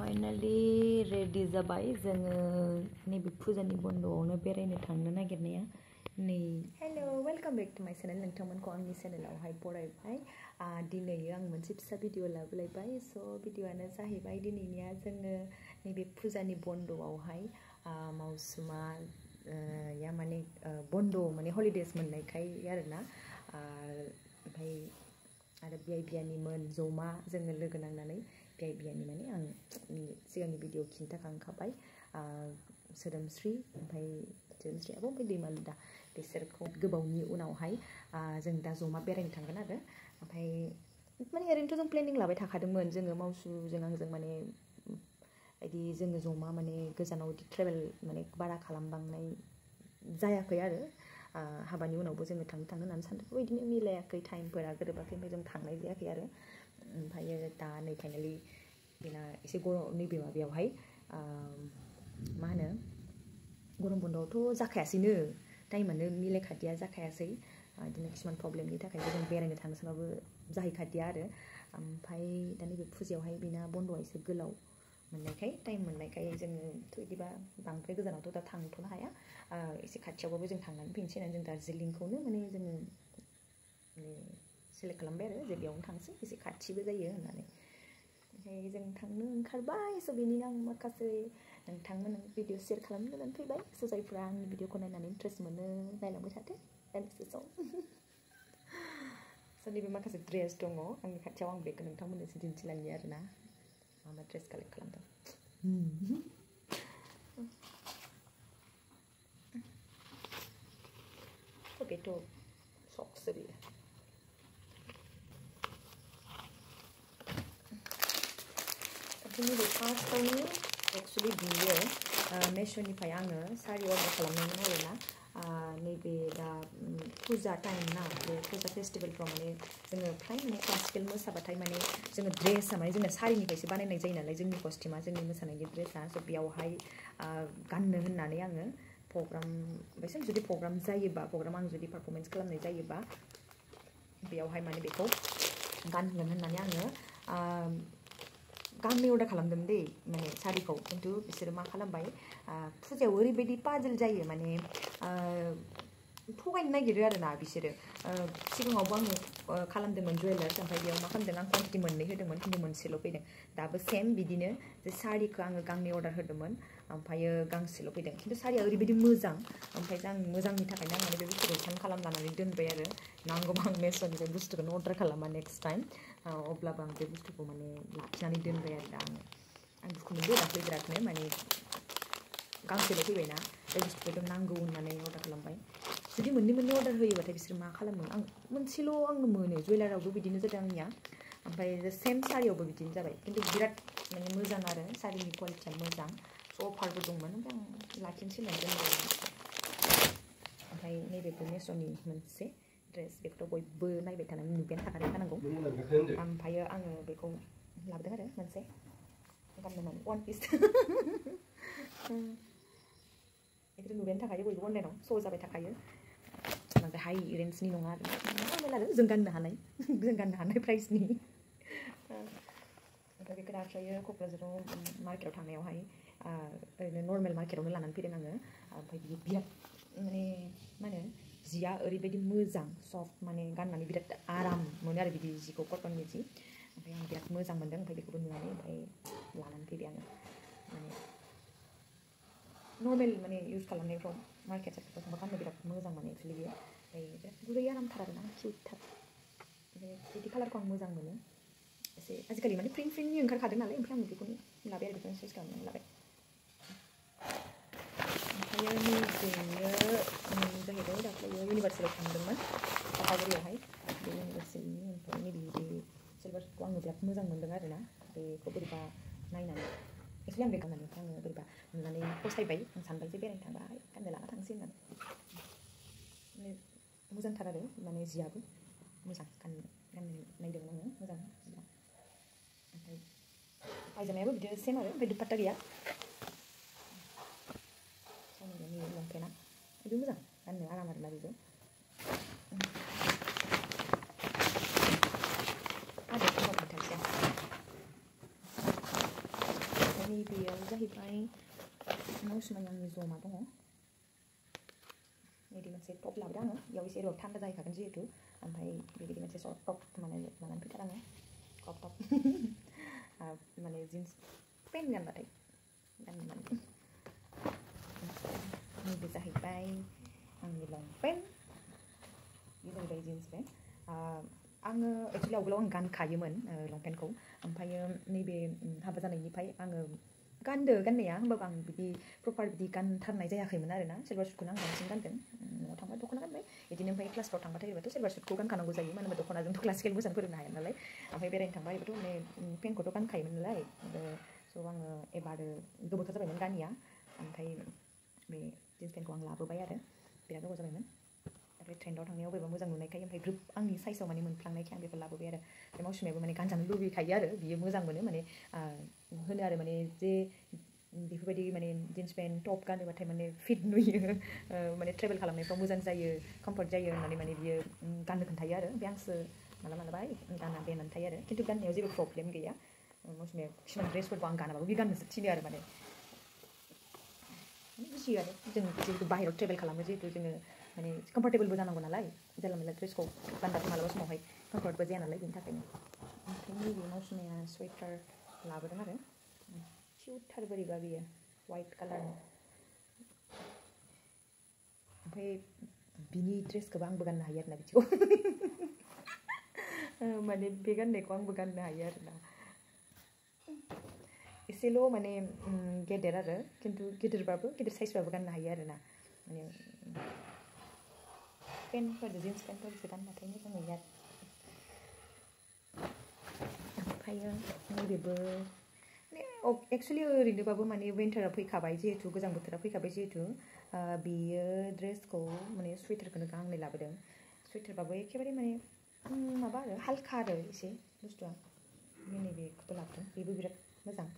Finally ready जाबाय जोङो नैबे फुजानि बन्द'आवनो बेरायनो थांनो नागिरनाया नै हेलो वेलकम बैक टू माय चैनल नोंथांमोनखौ आंनि चैनेलावहाय बरायबाय दिनै आं मोनसे फिसा भिडिअ लाबोलायबाय स' भिडिअआनो जाहैबाय दिनैनिया जोङो नैबे फुजानि बन्द'आवहाय मावसुमा या माने बन्द' माने हलिडेज मोननायखाय आरोना ओमफ्राय आरो बियानिमोन जमा जोङो लोगो नांनानै बियानि माने आं सिगांनि भिडिअ खिन्थाखांखाबाय सोदोमस्रि ओमफ्राय सोदोमस्रियाबो ओमफ्राय दैमालु दा बिसोरखौ गोबावनि उनावहाय जों दा जमा बेरायनो थांगोन आरो ओमफ्राय माने ओरैनोथ' जों प्लेनिं लाबाय थाखादोंमोन जोङो मावसुजों आंजों माने बिदि जोङो जमा माने गोजानाव बिदि ट्रेभेल माने बारा खालामबांनाय जायाखै आरो हाबानि उनावबो जोङो थांनो होननानै सानदों बिदिनो मिलायाखै टाइमफोरा गोरोबाखै ओमफ्राय जों थांनाय जायाखै आरो ओमफ्राय दा नै फाइनालि बेना एसे नैबे माबायावहाय मा होनो गरम बन्द'आवथ' जाखायासैनो टाइमानो मिलायखादिया जाखायासै बिदिनो किसुमान प्रब्लेमनि थाखायबो जों बेरायनो थांनो सानबाबो जाहैखादिया आरो ओमफ्राय दा नैबे फुजायावहाय बेना बन्द'आ एसे गोलाव मोननायखाय टाइम मोननायखाय जोङोथ' बिदिबा बांद्राय गोजानावथ' दा थांथ'नो हाया एसे खाथियावबाबो जों थांनानै फैनोसै होननानै जों दार्जिलिंखौनो माने जोङो माने सेलेक्ट खालामबाय आरो जे बेयावनो थांसै एसे खाथिबो जायो होननानै ओमफ्राय जों थांनो ओंखारबाय स' बेनि आं माखासे नोंथांमोन भिडिअ शेयार खालामनो होननानै फैबाय स' जायफ्रा आंनि भिडिअखौ नायनानै इन्ट्रेस्ट मोनो नायलांबाय थादो दान्दिसे सम स' नैबे माखासे ड्रेस दङ आंनि खाथियाव आं बेखौ नोंथांमोननोसो दिन्थिलांनि आरोना मा ड्रेस कालेक्ट खालामदों बेथ' सक्सो बेयो नैबे फार्स्टआवनो एक्सुवेलि बियो मेश'निफ्राय आङो सारि अर्डार खालामदोंमोन आरोना नैबे दा फुजा टाइम ना बे फुजा फेस्टिभेलफ्राव माने जोङो फ्राय माने क्लासिकेल मोसाबाथाय माने जोङो ड्रेसआ माने जोंना सारिनिफ्रायसो बानायनाय जायो नालाय जोंनि कस्टिमा जोंनि मोसानायनि ड्रेसआ स' बेयावहाय गाननो होननानै आङो प्रग्राम ओमफ्राय जुदि प्रग्राम जायोबा प्रग्राम आं जुदि पारफरमेन्स खालामनाय जायोबा बेयावहाय माने बेखौ गानहोगोन होननानै आङो गांनै अर्डार खालामदोंमोन दै माने सारिखौ खिन्थु बिसोरो मा खालामबाय फुजायाव ओरैबायदि पाजल जायो माने थगायनो नागिरो आरोना बिसोरो सिगाङावबो आङो खालामदोंमोन जुवेलार्स ओमफ्राय बेयाव मा खालामदों आं क्वान्टिटि मोननै होदोंमोन खिन्थु मोनसेल' फैदों दाबो सेम बिदिनो जे सारिखौ आङो गांनै अर्डार होदोंमोन ओमफ्रायो गांसेल' फैदों खिन्थु सारिया ओरैबायदि मोजां ओमफ्राय आं मोजांनि थाखायनो आं माने बे बुस्थुखौ रिटार्न खालामनानै दोनबाय आरो नांगौबा आं मेश'निफ्राय बुस्थुखौनो अर्डार खालामा नेक्स्ट टाइम अब्लाबो आं बे बुस्थुखौ माने लाखिनानै दोनबाय आरो दा आं दुखु मोनदों दाख्लै बिरादनो माने गांसेल' फैबायना बे बुस्थुखौ नांगौ होननानै अर्डार खालामबाय जुदि मोननै अर्डार होयोबाथाय बिसोर मा खालामो आं मोनसेल' आङो मोनो जुवेलारावबो बिदिनो जादों आंनिया ओमफ्राय सेम सारियावबो बिदिनो जाबाय खिन्थु बिराद माने मोजां आरो सारिनि क्वालिटिया मोजां अफारबो दंमोन ओमफ्राय आं लाखिनोसै होननानै दोनबाय ओमफ्राय नैबेबो मेश'नि मोनसे ड्रेस बेखौथ' बयबो नायबाय थानानै नुबायानो थाखादों जानांगौ ओमफ्रायो आङो बेखौ लाबोदों आरो मोनसे गाननो वान पिस बेखौथ' नुबायानो थाखायो बयबो अनलाइनाव श' जाबाय थाखायो बांद्राय हाइ रेन्जनि नङा आरो जों गाननो हानाय प्राइसनि ओमफ्राय बेखौ दाख्लैयो क'क्राझाराव मार्केटाव थांनायावहाय ओरैनो नर्मेल मार्केटावनो लानानै फैदों आङो ओमफ्राय बियो बिराद माने मा होनो जिया ओरैबायदि मोजां सफ्ट माने गाननानै बिराद आराम मोनो आरो बिदि जिखौ कटननि जि ओमफ्राय आं बिराद मोजां मोनदों ओमफ्राय बेखौबो नुनानै ओमफ्राय लानानै फैबाय आङो माने नर्मेल माने इउज खालामनायफ्राव मार्केट सार्केटफ्राव थांबा गाननो बिराद मोजां माने एक्सुवेलि बेयो ओमफ्राय बिराद गुरै आरामथार आरोना किउटथार ओमफ्राय बिदि कालारखौ आं मोजां मोनो एसे आजिखालि माने प्रिन्टनि ओंखारखादों नालाय ओमफ्राय आं बेखौनो लाबाय आरो बेखौनो चुज खालामनानै लाबाय ओमफ्रायो नैबेयो जाहैबाय दाख्लैयो इउनिभार्सिटियाव थांदोंमोन सापागुरियावहाय बे इउनिभार्सिटिनि ओमफ्राय नैबे सिलभारखौ आङो बिराद मोजां मोनदों आरोना बेखौ बोरैबा नायनानै एक्सुवेलि आं बे गाननानै आङो बोरैबा नुनानै फसायबाय आं सानबाय जे बेरायनो थांबा गाननो लाना थांसै होननानै माने मोजांथार आरो माने जियाबो मोजां गाननो नायदोंमोन आङो मोजां ओमफ्राय पायजामायाबो बिदिनो सेम आरो ओमफ्राय दुपाट्टा गैया नि लंपेन्टआ बेबो मोजां गाननो आराम आरोना बेबो नैबेयाव जाहैबाय मौसुमाया आंनि जमा दङ बिदि मोनसे टप लाबोदों आङो बेयाव एसे र' थान्दा जाहैखागोन जिहेतु ओमफ्राय बिदि मोनसे सर्ट टप माने लानानै फैथार आङो क्रप टप माने जिन्स पेन्ट गानबाथाय गाननो माने नैबे जाहैबाय आंनि लंपेन्ट बे जाहैबाय जिन्स पेन्ट आङो एक्चुअलि आवगोलाव आं गानखायोमोन लंपेन्टखौ ओमफ्रायो नैबे हाबा जानायनिफ्राय आङो गानदो गाननाया होमबाबो आं बिदि प्रपार बिदि गानथारनाय जायाखैमोन आरोना सिलभार सुटखौनो आं बांसिन गानदों न'आव थांबा दख'ना गानबाय बिदिनो ओमफ्राय क्लासफ्राव थांबाथाय ओरैबाथ' सिलभार सुटखौ गानखानांगौ जायो मानो होनबा दख'नाजोंथ' क्लासिकेल मोसानो फोरोंनो हाया नालाय ओमफ्राय बेरायनो थांबा ओरैबाथ' माने पेन्टखौथ' गानखायोमोन नालाय स' आङो एबार गोबावथार जाबायमोन गानिया ओमफ्राय बे जिन्स पेन्टखौ आं लाबोबाय आरो बिराद गोबाव जाबायमोन ओमफ्राय ट्रेन्डआव थांनायाव बोरैबा मोजां नुनायखाय ओमफ्राय ग्रुप आंनि साइजआव माने मोनफ्लांनायखाय आं बेखौ लाबोबाय आरो बे मौसुमियाबो माने गानजानो लुबैखायो आरो बियो मोजां मोनो माने होनो आरो माने जे बेफोरबायदि माने जिन्स पेन्ट टप गानोबाथाय माने फिट नुयो माने ट्रेभेल खालामनायफ्राव मोजां जायो कम्फर्ट जायो होननानै माने बियो गाननो खोन्थायो आरो बे आंसो मालाबा मालाबा गाना बे होननानै थायो आरो खिन्थु गाननायाव जेबो प्रब्लेम गैया मौसुमिया किसुमान ड्रेसफोरखौ आं गानाबाबो बे गाननोसो थिनो आरो माने बुजियो आरो जों जिहेतु बाहेरायाव ट्रेभेल खालामो जिहेतु जोङो माने कम्फर्टेबलबो जानांगौ नालाय जानला मोनला ड्रेसखौ गानबाथाय मालाबा समावहाय कम्फर्टबो जाया नालाय बेनि थाखायनो ओमफ्राय नैबे मौसुमिया स्वेटार लाबोदों आरो किउटथार बोरैबा बियो वाइट कालारनि ओमफ्राय बिनि ड्रेसखौबो आंबो गाननो हायो आरोना बिदिखौ माने बे गाननायखौ आंबो गाननो हायो आरोना एसेल' माने गेदेर आरो खिन्थु गिदिरबाबो गिदिर साइजबाबो गाननो हायो आरोना माने पेन्टफोरजों जिन्स पेन्टफोरजों गानबाथाय मोजां नुयो आरो ओमफ्रायो नैबेबो एक्चुअलि ओरैनोबाबो माने विन्टारा फैखाबाय जिहेतु गोजां बोथोरा फैखाबाय जिहेतु बेयो ड्रेसखौ माने स्वेटारखौनो गांनै लाबोदों स्वेटारबाबो एखेबारे माने माबा आरो हाल्का आरो एसे बुस्थुआ नैबेखौबो लाबोदों बेबो बिराद मोजां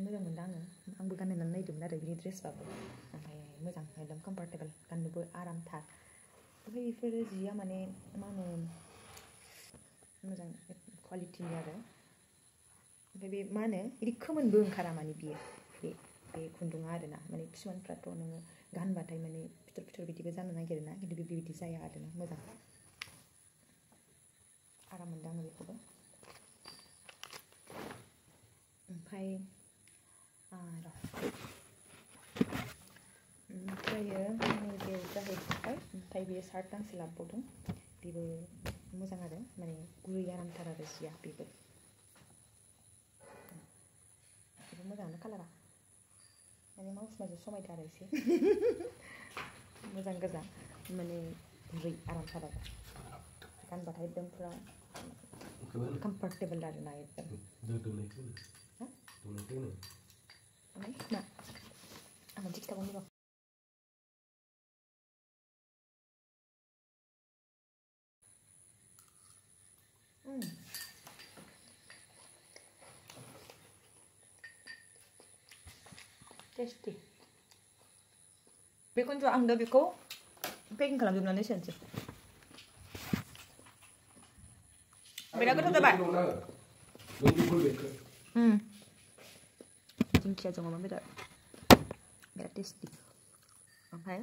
मोजां मोनदों आंबो गाननानै नायदोंमोन आरो बिनि ड्रेसबाबो ओमफ्राय मोजां एकदम कम्फर्टेबल गाननोबो आरामथार ओमफ्राय बेफोरो जिया माने मा होनो मोजां क्वालिटिनि आरो ओमफ्राय बे मा होनो बिदि खोमोनबो ओंखारा माने बियो बे खुन्दुङा आरोना माने किसुमानफ्राथ' नोङो गानबाथाय माने फिथर फिथर बिदिबो जानो नागिरोना खिन्थु बेबायदि जाया आरोना मोजां आराम मोनदों आङो बेखौबो ओमफ्राय ओमफ्रायो नैबे जाहैबाय ओमफ्राय बे सार्ट गांसे लाबोबावदों बेबो मोजां आरो माने गुरै आरामथार आरो जिया बेबो मोजाङानो कालारा माने मौसुमियाजों समायथारो एसे मोजां गोजा माने गुरै आरामथार आरो गानबाथाय एकदम पुरा कम्फर्टेबल आरोना एकदम मा आं मोनसे खिथाबावनो र' टेस्टि बेखौनोथ' आं दा बेखौ पेकिं खालामजोबनानै सोनोसै बिराद गोथाव जाबाय दिंखियाजों अमा बेदर बिराद टेस्टि ओमफ्राय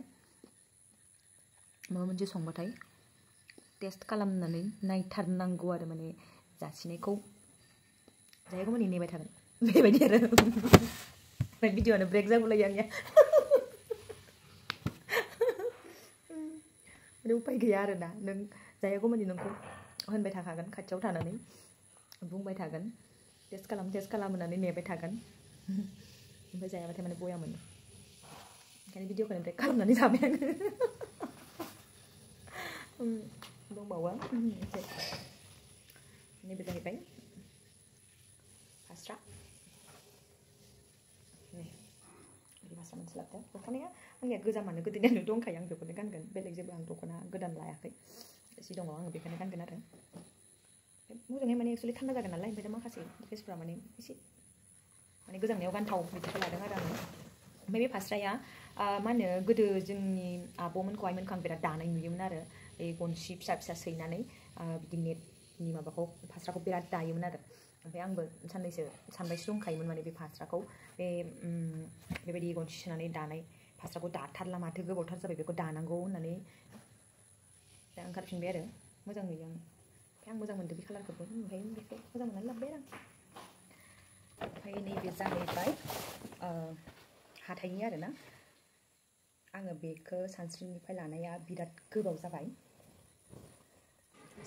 माबा मोनसे संबाथाय टेस्ट खालामनानै नायथारनांगौ आरो माने जासिनायखौ जायखौ माने नेबाय थागोन बेबायदि आरो ओमफ्राय भिडिअ'आनो ब्रेक जागौलायो आंनिया माने उपाय गैया आरोना नों जायागौ माने नोंखौ होनबाय थाखागोन खाथियाव थानानै बुंबाय थागोन टेस्ट खालाम होननानै नेबाय थागोन ओमफ्राय जायाबाथाय माने बया मोनो ओंखायनो भिडिअ'खौनो ब्रेक खालामनानै जाबाय आङो दंबावो एसे नैबे जाहैबाय फास्रा बिदि फास्रा मोनसे लाबोदों दख'नाया आंनिया गोजामानो गोदोनियानो दंखायो आं बेखौनो गानगोन बेलेग जेबो आं दख'ना गोदान लायाखै जि दङ आङो बेखौनो गानगोन आरो मोजाङै माने एक्चुअलि थान्दा जागोन नालाय ओमफ्राय दा माखासे ड्रेसफ्रा माने एसे माने गोजांनायाव गानथाव बिदिखौ लादों आरो आङो ओमफ्राय बे फास्राया मा होनो गोदो जोंनि आब'मोनखौ आइमोनखौ आं बिराद दानाय नुयोमोन आरो बे गनसि फिसा फिसा सैनानै बिदि नेटनि माबाखौ फास्राखौ बिराद दायोमोन आरो ओमफ्राय आंबो साननैसो सानबायसो दंखायोमोन माने बे फास्राखौ बेबायदि गनसि सोनानै दानाय फास्राखौ दाथारला माथो गोबावथार जाबाय बेखौ दानांगौ होननानै दा ओंखारफिनबाय आरो मोजां नुयो आं ओमफ्राय आं मोजां मोनदों बे कालारखौबो ओमफ्राय बेखौ मोजां मोननानै लाबोबाय आरो ओमफ्राय नैबे जाहैबाय हाथाइनि आरोना आङो बेखौ सानस्रिनिफ्राय लानाया बिराद गोबाव जाबाय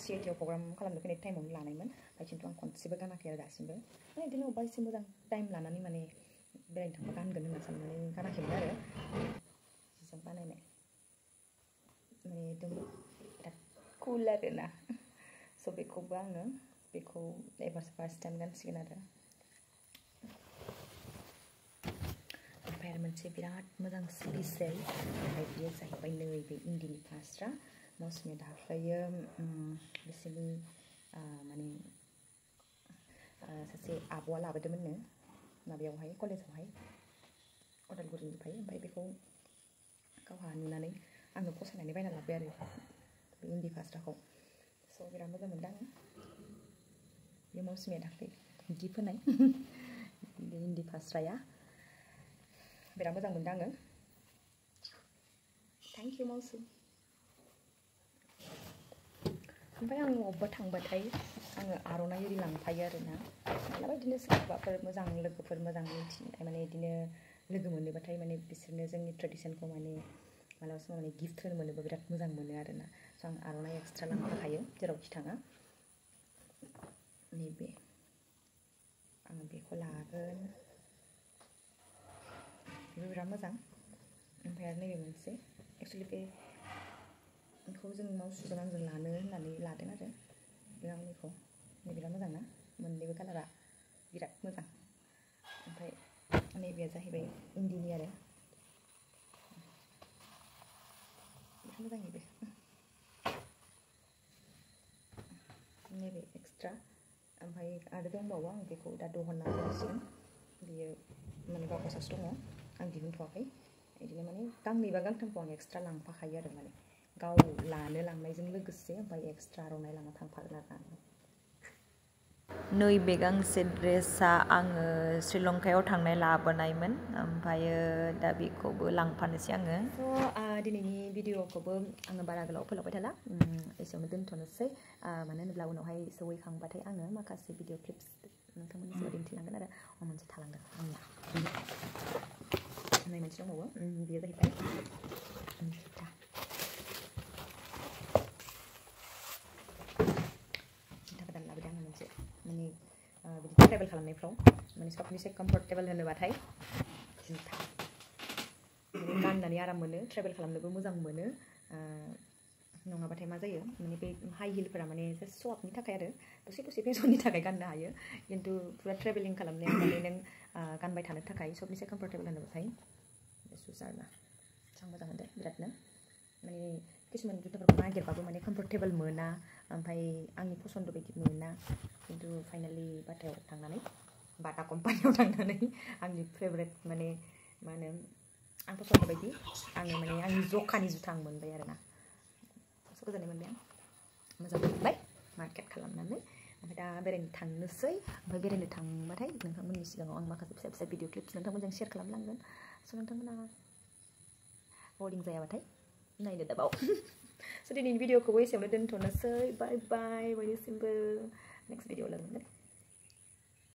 सिआइटिआव प्रग्राम खालामनो फैनाय टाइमावनो लानायमोन ओमफ्राय खिन्थु आं खनसेबो गानाखै आरो दासिमबो माने बिदिनो अबेबा एसे मोजां टाइम लानानै माने बेरायनो थांबा गानगोन होनना साननानै गानाखैमोन आरो जिजों बानायनाय माने एकदम बिराद कुल आरोना स' बेखौबो आङो बेखौ एबार फार्स्ट टाइम गानसिगोन आरो ओमफ्राय आरो मोनसे बिराद मोजां स्पेसियेल ओमफ्राय बेयो जाहैबाय नैबे इन्दिनि फास्रा मौसुमिया दाख्लैयो बिसोरनि माने सासे आब'आ लाबोदोंमोननो माबायावहाय कलेजावहाय अदालगुरिनिफ्राय ओमफ्राय बेखौ गावहा नुनानै आंनो फसायनानै बायना लाबोबाय आरो बे इन्दि फास्राखौ स' बिराद मोजां मोनदों आङो बे मौसुमिया दाख्लै गिफ्ट होनाय बे इन्दि फास्राया बिराद मोजां मोनदों आङो थेंक इउ मौसु ओमफ्राय आं अबेबा थांबाथाय आङो आर'नाइ एरि लांफायो आरोना मालाबा बिदिनो सोरबाफोर मोजां लोगोफोर मोजां मिथिनाय माने बिदिनो लोगो मोनोबाथाय माने बिसोरनो जोंनि ट्रेडिसनखौ माने मालाबा समाव माने गिफ्ट होनो मोनोबा बिराद मोजां मोनो आरोना स' आं आर'नाइ एक्सट्रा लांफाखायो जेरावखि थाङा नैबे आङो बेखौ लागोन बेबो बिराद मोजां ओमफ्राय आरो नैबे मोनसे एक्सुवेलि बेखौ जों मावसुजों आंजों लानो होननानै लादों आरो बे आंनिखौ बिराद मोजां ना मोननैबो कालारा बिराद मोजां ओमफ्राय नैबेया जाहैबाय इन्दिनि आरो बिराद मोजां नैबे नैबे एक्सट्रा ओमफ्राय आरो दंबावो आं बेखौ दा दहनना दोनसिगोन बियो माने बाकसासो दङ आं दिहुनथ'वाखै बिदिनो माने गांनैबा गांथामखौ आं एक्सट्रा लांफाखायो आरो माने गाव लानो लांनायजों लोगोसे ओमफ्राय एक्सट्रा आर'नाइ लाना थांफागोन आरो आं नैबे गांसे ड्रेसा आङो श्रीलंकायाव थांनाय लाबोनायमोन ओमफ्रायो दा बेखौबो लांफानोसै आङो स' दिनैनि भिडिअखौबो आङो बारा गोलाव फोलावबाय थाला एसेयावनो दोनथ'नोसै मानो होनोब्ला उनावहाय सहैखांबाथाय आङो माखासे भिडिअ क्लिप्स नोंथांमोननि सिगाङाव दिन्थिलांगोन आरो मोनसे थालांदों आंनिया नै मोनसे दंबावो बेयो जाहैबाय जुथा गोदान लाबोदों आङो मोनसे माने बिदि ट्रेभेल खालामनायफ्राव माने सबनिसे कम्फर्टेबल होनोबाथाय जुथा माने गाननानै आराम मोनो ट्रेभेल खालामनोबो मोजां मोनो नङाबाथाय मा जायो माने बे हाइ हिलफोरा माने जास्ट श'आपनि थाखाय आरो दसे दसे फेसननि थाखाय गाननो हायो खिन्थु पुरा ट्रेभेलिं खालामनायाव माने नों गानबाय थानो थाखाय सबनिसे कम्फर्टेबल होनोबाथाय बे शुज आरोना आं मोजां मोनदों बिरादनो माने किसुमान जुथाफोरखौ नागिरबाबो माने कम्फर्टेबल मोना ओमफ्राय आंनि पसन्द बायदि मोना खिन्थु फाइनालि बाटायाव थांनानै बाटा कम्पानियाव थांनानै आंनि फेभरेट माने मा होनो आं पसन्द बायदि आङो माने आंनि जखानि जुथा आं मोनबाय आरोना स' गोजोननाय मोनबाय आं मोजां मोनबाय मार्केट खालामनानै ओमफ्राय दा बेरायनो थांनोसै ओमफ्राय बेरायनो थांबाथाय नोंथांमोननि सिगाङाव आं माखासे फिसा फिसा भिडिअ क्लिप्स नोंथांमोनजों शेयार खालामलांगोन स' नोंथांमोना बरिं जायाबाथाय नायनो दाबाव स' दिनैनि भिडिअखौबो एसेयावनो दोनथ'नोसै बाय बाय बयनिसिमबो नेक्स्ट भिडिअ लोगो मोनगोन